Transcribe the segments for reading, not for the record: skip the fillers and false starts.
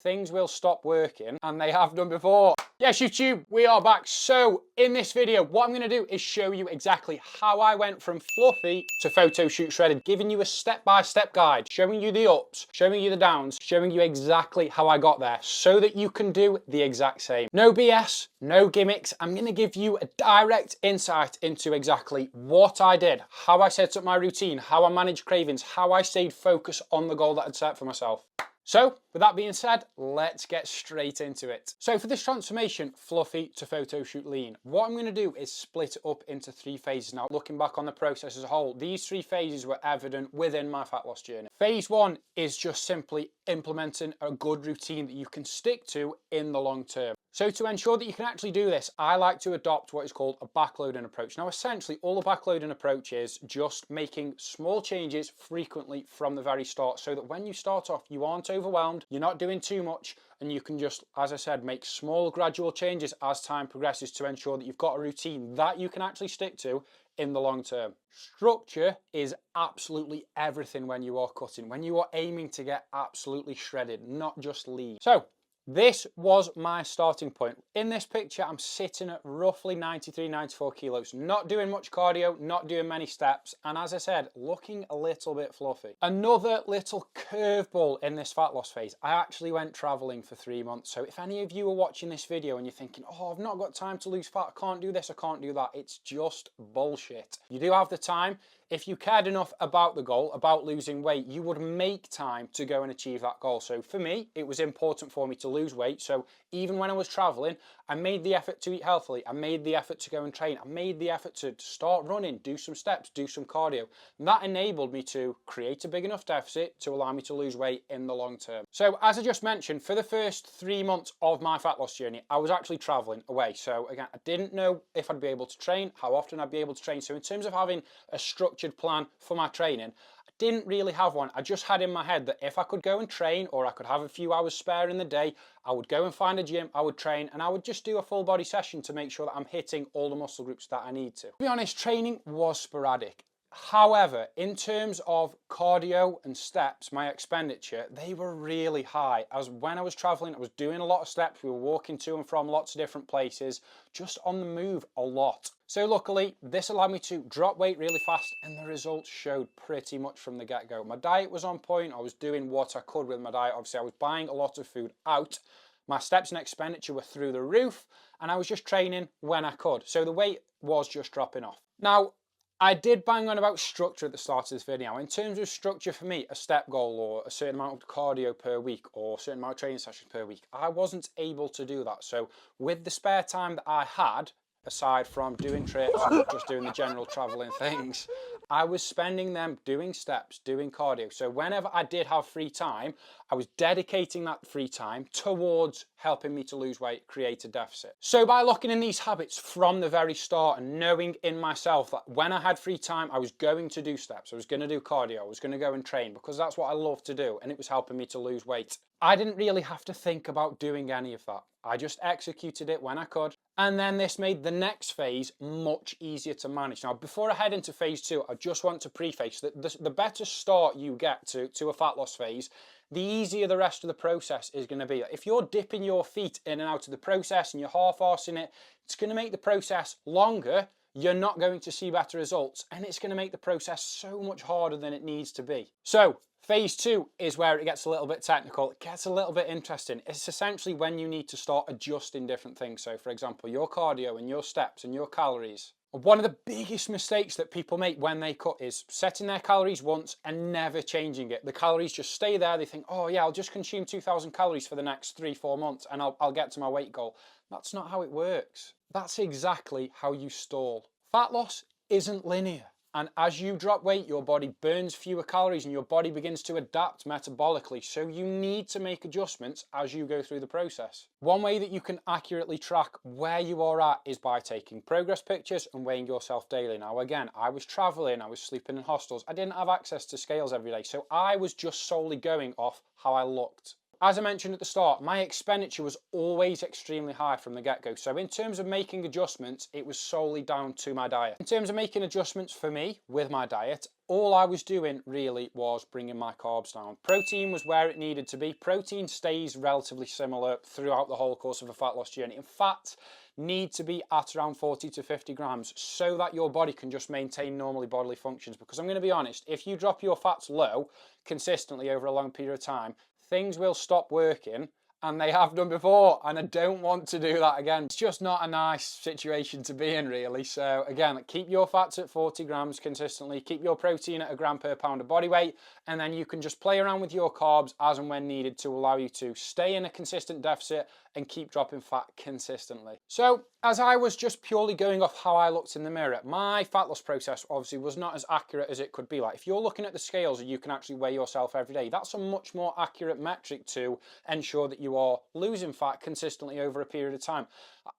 things will stop working, and they have done before. Yes, YouTube, we are back. So in this video, what I'm going to do is show you exactly how I went from fluffy to photo shoot shredded, giving you a step-by-step guide, showing you the ups, showing you the downs, showing you exactly how I got there so that you can do the exact same. No BS, no gimmicks. I'm going to give you a direct insight into exactly what I did, how I set up my routine, how I managed cravings, how I stayed focused on the goal that I'd set for myself. So, with that being said, let's get straight into it. So for this transformation, fluffy to photo shoot lean, what I'm going to do is split it up into 3 phases. Now, looking back on the process as a whole, these 3 phases were evident within my fat loss journey. Phase 1 is just simply implementing a good routine that you can stick to in the long term. So to ensure that you can actually do this, I like to adopt what is called a backloading approach. Now, essentially, all a backloading approach is just making small changes frequently from the very start so that when you start off, you aren't overwhelmed, you're not doing too much, and you can just, as I said, make small gradual changes as time progresses to ensure that you've got a routine that you can actually stick to in the long term. Structure is absolutely everything when you are cutting, when you are aiming to get absolutely shredded, not just lean. So this was my starting point. In this picture, I'm sitting at roughly 93, 94 kilos, not doing much cardio, not doing many steps, and as I said, looking a little bit fluffy. Another little curveball in this fat loss phase, I actually went traveling for 3 months. So if any of you are watching this video and you're thinking, oh, I've not got time to lose fat, I can't do this, I can't do that, it's just bullshit. You do have the time. If you cared enough about the goal, about losing weight, you would make time to go and achieve that goal. So for me, it was important for me to lose weight. So even when I was traveling, I made the effort to eat healthily. I made the effort to go and train. I made the effort to start running, do some steps, do some cardio. And that enabled me to create a big enough deficit to allow me to lose weight in the long term. So as I just mentioned, for the first 3 months of my fat loss journey, I was actually traveling away. So again, I didn't know if I'd be able to train, how often I'd be able to train. So in terms of having a structured plan for my training, I didn't really have one. I just had in my head that if I could go and train, or I could have a few hours spare in the day, I would go and find a gym, I would train, and I would just do a full body session to make sure that I'm hitting all the muscle groups that I need to. To be honest, training was sporadic. However, in terms of cardio and steps, my expenditure, they were really high. When I was traveling, I was doing a lot of steps. We were walking to and from lots of different places, just on the move a lot. So luckily, this allowed me to drop weight really fast, and the results showed pretty much from the get-go. My diet was on point. I was doing what I could with my diet. Obviously, I was buying a lot of food out. My steps and expenditure were through the roof, and I was just training when I could. So the weight was just dropping off. Now, I did bang on about structure at the start of this video. In terms of structure for me, a step goal or a certain amount of cardio per week or a certain amount of training sessions per week, I wasn't able to do that. So with the spare time that I had, aside from doing trips and just doing the general traveling things, I was spending them doing steps, doing cardio. So whenever I did have free time, I was dedicating that free time towards helping me to lose weight, create a deficit. So by locking in these habits from the very start and knowing in myself that when I had free time, I was going to do steps, I was going to do cardio, I was going to go and train because that's what I love to do, and it was helping me to lose weight. I didn't really have to think about doing any of that. I just executed it when I could. And then this made the next phase much easier to manage. Now, before I head into phase 2, I just want to preface that the better start you get to a fat loss phase, the easier the rest of the process is going to be. If you're dipping your feet in and out of the process and you're half-arsing it, it's going to make the process longer. You're not going to see better results, and it's going to make the process so much harder than it needs to be. So phase 2 is where it gets a little bit technical, it gets a little bit interesting. It's essentially when you need to start adjusting different things. So for example, your cardio and your steps and your calories. One of the biggest mistakes that people make when they cut is setting their calories once and never changing it. The calories just stay there. They think, oh yeah, I'll just consume 2,000 calories for the next 3-4 months and I'll get to my weight goal. That's not how it works. That's exactly how you stall. Fat loss isn't linear. And as you drop weight, your body burns fewer calories and your body begins to adapt metabolically. So you need to make adjustments as you go through the process. One way that you can accurately track where you are at is by taking progress pictures and weighing yourself daily. Now, again, I was traveling, I was sleeping in hostels. I didn't have access to scales every day. So I was just solely going off how I looked. as I mentioned at the start, my expenditure was always extremely high from the get-go. So in terms of making adjustments, it was solely down to my diet. In terms of making adjustments for me with my diet, all I was doing really was bringing my carbs down. Protein was where it needed to be. Protein stays relatively similar throughout the whole course of a fat loss journey. In fact, need to be at around 40 to 50 grams so that your body can just maintain normally bodily functions. Because I'm going to be honest, if you drop your fats low consistently over a long period of time, things will stop working, and they have done before, and I don't want to do that again. It's just not a nice situation to be in, really. So again, keep your fats at 40 grams consistently, keep your protein at a gram per pound of body weight, and then you can just play around with your carbs as and when needed to allow you to stay in a consistent deficit and keep dropping fat consistently. So as I was just purely going off how I looked in the mirror, my fat loss process obviously was not as accurate as it could be. Like if you're looking at the scales and you can actually weigh yourself every day, that's a much more accurate metric to ensure that you are losing fat consistently over a period of time.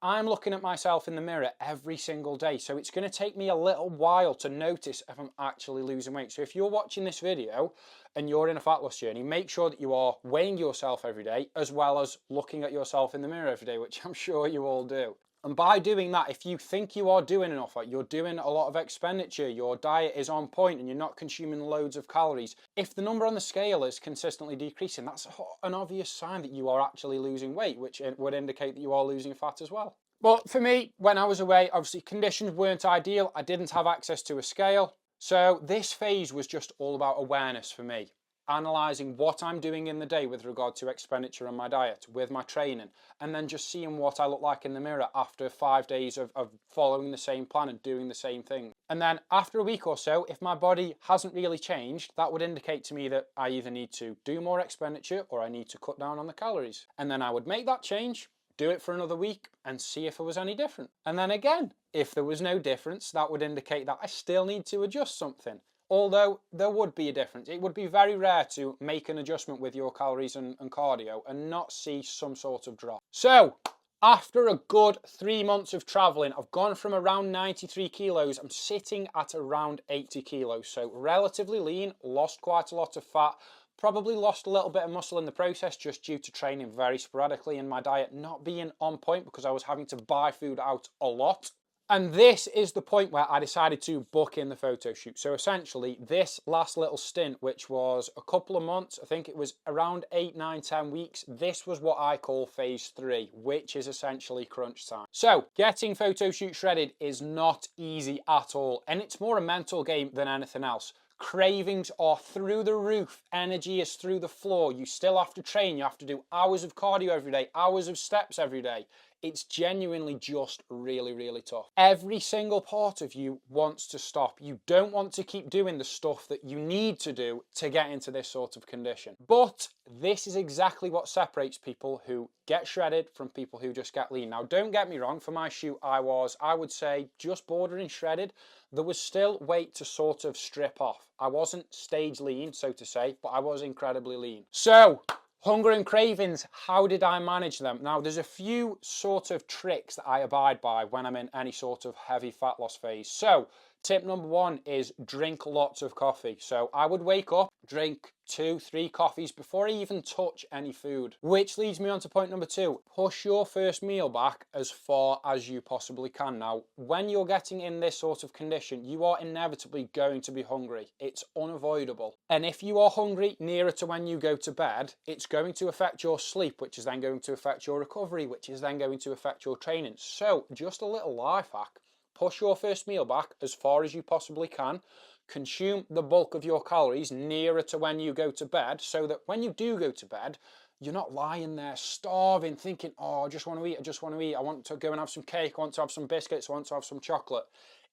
I'm looking at myself in the mirror every single day, so it's going to take me a little while to notice if I'm actually losing weight. So if you're watching this video and you're in a fat loss journey, make sure that you are weighing yourself every day as well as looking at yourself in the mirror every day, which I'm sure you all do. And by doing that, if you think you are doing enough, like you're doing a lot of expenditure, your diet is on point and you're not consuming loads of calories, if the number on the scale is consistently decreasing, that's an obvious sign that you are actually losing weight, which would indicate that you are losing fat as well. But for me, when I was away, obviously conditions weren't ideal. I didn't have access to a scale. So this phase was just all about awareness for me. Analysing what I'm doing in the day with regard to expenditure on my diet, with my training, and then just seeing what I look like in the mirror after 5 days of following the same plan and doing the same thing. And then after a week or so, if my body hasn't really changed, that would indicate to me that I either need to do more expenditure or I need to cut down on the calories. And then I would make that change, do it for another week and see if it was any different. And then again, if there was no difference, that would indicate that I still need to adjust something. Although there would be a difference. It would be very rare to make an adjustment with your calories and cardio and not see some sort of drop. So after a good 3 months of traveling, I've gone from around 93 kilos. I'm sitting at around 80 kilos. So relatively lean, lost quite a lot of fat, probably lost a little bit of muscle in the process just due to training very sporadically and my diet not being on point because I was having to buy food out a lot. And this is the point where I decided to book in the photo shoot. So essentially this last little stint, which was a couple of months, I think it was around 8, 9, 10 weeks. This was what I call phase 3, which is essentially crunch time. So getting photo shoot shredded is not easy at all. And it's more a mental game than anything else. Cravings are through the roof. Energy is through the floor. You still have to train. You have to do hours of cardio every day, hours of steps every day. It's genuinely just really, really tough. Every single part of you wants to stop. You don't want to keep doing the stuff that you need to do to get into this sort of condition. But this is exactly what separates people who get shredded from people who just get lean. Now, don't get me wrong, for my shoot, I would say, just bordering shredded. There was still weight to sort of strip off. I wasn't stage lean, so to say, but I was incredibly lean. So, hunger and cravings, how did I manage them? Now, there's a few sort of tricks that I abide by when I'm in any sort of heavy fat loss phase. So, tip number 1 is drink lots of coffee. So I would wake up, drink 2, 3 coffees before I even touch any food. Which leads me on to point number 2. Push your first meal back as far as you possibly can. Now, when you're getting in this sort of condition, you are inevitably going to be hungry. It's unavoidable. And if you are hungry nearer to when you go to bed, it's going to affect your sleep, which is then going to affect your recovery, which is then going to affect your training. So just a little life hack. Push your first meal back as far as you possibly can. Consume the bulk of your calories nearer to when you go to bed so that when you do go to bed, you're not lying there starving, thinking, oh, I just want to eat, I just want to eat. I want to go and have some cake, I want to have some biscuits, I want to have some chocolate.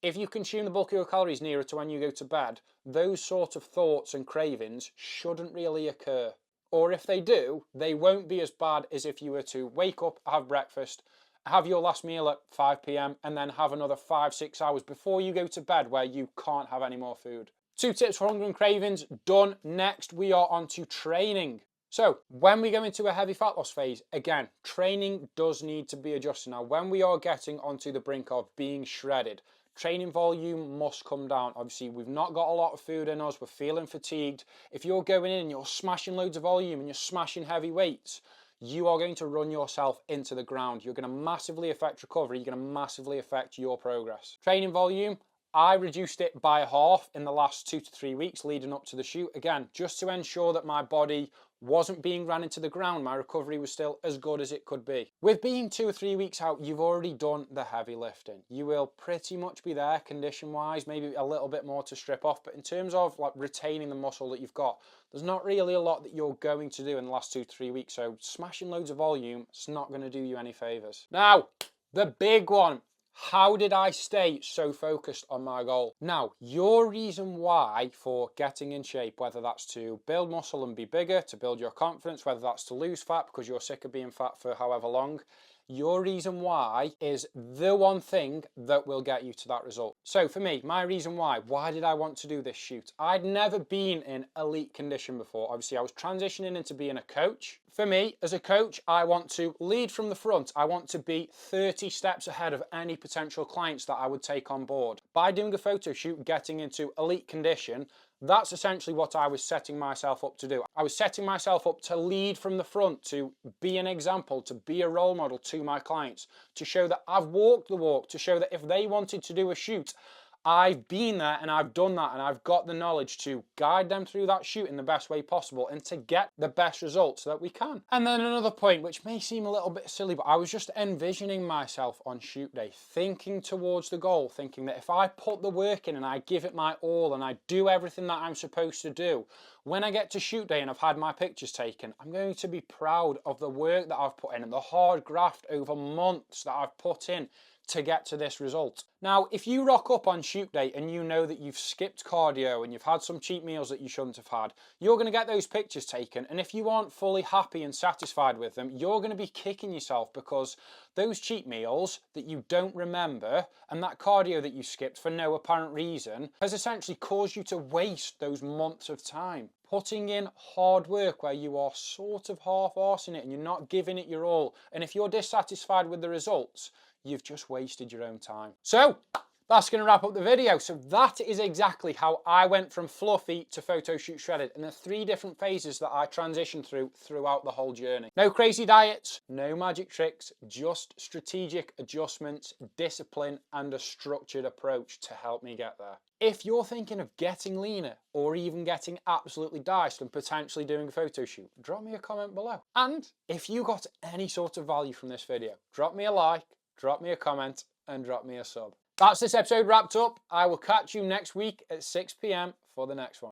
If you consume the bulk of your calories nearer to when you go to bed, those sort of thoughts and cravings shouldn't really occur. Or if they do, they won't be as bad as if you were to wake up, have breakfast, have your last meal at 5 p.m. and then have another 5-6 hours before you go to bed where you can't have any more food. 2 tips for hunger and cravings done. Next, we are on to training. So when we go into a heavy fat loss phase, again, training does need to be adjusted. Now, when we are getting onto the brink of being shredded, training volume must come down. Obviously, we've not got a lot of food in us, we're feeling fatigued. If you're going in and you're smashing loads of volume and you're smashing heavy weights, you are going to run yourself into the ground. You're going to massively affect recovery, you're going to massively affect your progress. Training volume, I reduced it by half in the last 2 to 3 weeks leading up to the shoot. Again, just to ensure that my body wasn't being ran into the ground, my recovery was still as good as it could be. With being 2 or 3 weeks out, you've already done the heavy lifting. You will pretty much be there condition wise, maybe a little bit more to strip off, but in terms of like retaining the muscle that you've got, there's not really a lot that you're going to do in the last 2 to 3 weeks. So smashing loads of volume, it's not going to do you any favors. Now, the big one. How did I stay so focused on my goal? Now, your reason why for getting in shape, whether that's to build muscle and be bigger, to build your confidence, whether that's to lose fat because you're sick of being fat for however long, your reason why is the one thing that will get you to that result. So for me, my reason why did I want to do this shoot? I'd never been in elite condition before. Obviously, I was transitioning into being a coach. For me, as a coach, I want to lead from the front. I want to be 30 steps ahead of any potential clients that I would take on board. By doing a photo shoot, getting into elite condition, that's essentially what I was setting myself up to do. I was setting myself up to lead from the front, to be an example, to be a role model to my clients, to show that I've walked the walk, to show that if they wanted to do a shoot, I've been there and I've done that and I've got the knowledge to guide them through that shoot in the best way possible and to get the best results that we can. And then another point, which may seem a little bit silly, but I was just envisioning myself on shoot day, thinking towards the goal, thinking that if I put the work in and I give it my all and I do everything that I'm supposed to do, when I get to shoot day and I've had my pictures taken, I'm going to be proud of the work that I've put in and the hard graft over months that I've put in to get to this result. Now, if you rock up on shoot day and you know that you've skipped cardio and you've had some cheat meals that you shouldn't have had, you're going to get those pictures taken, and if you aren't fully happy and satisfied with them, you're going to be kicking yourself because those cheat meals that you don't remember and that cardio that you skipped for no apparent reason has essentially caused you to waste those months of time putting in hard work where you are sort of half-arsing it and you're not giving it your all. And if you're dissatisfied with the results, you've just wasted your own time. So that's going to wrap up the video. So that is exactly how I went from fluffy to photo shoot shredded, and the 3 different phases that I transitioned through throughout the whole journey. No crazy diets, no magic tricks, just strategic adjustments, discipline, and a structured approach to help me get there. If you're thinking of getting leaner or even getting absolutely diced and potentially doing a photo shoot, drop me a comment below. And if you got any sort of value from this video, drop me a like, drop me a comment, and drop me a sub. That's this episode wrapped up. I will catch you next week at 6 p.m. for the next one.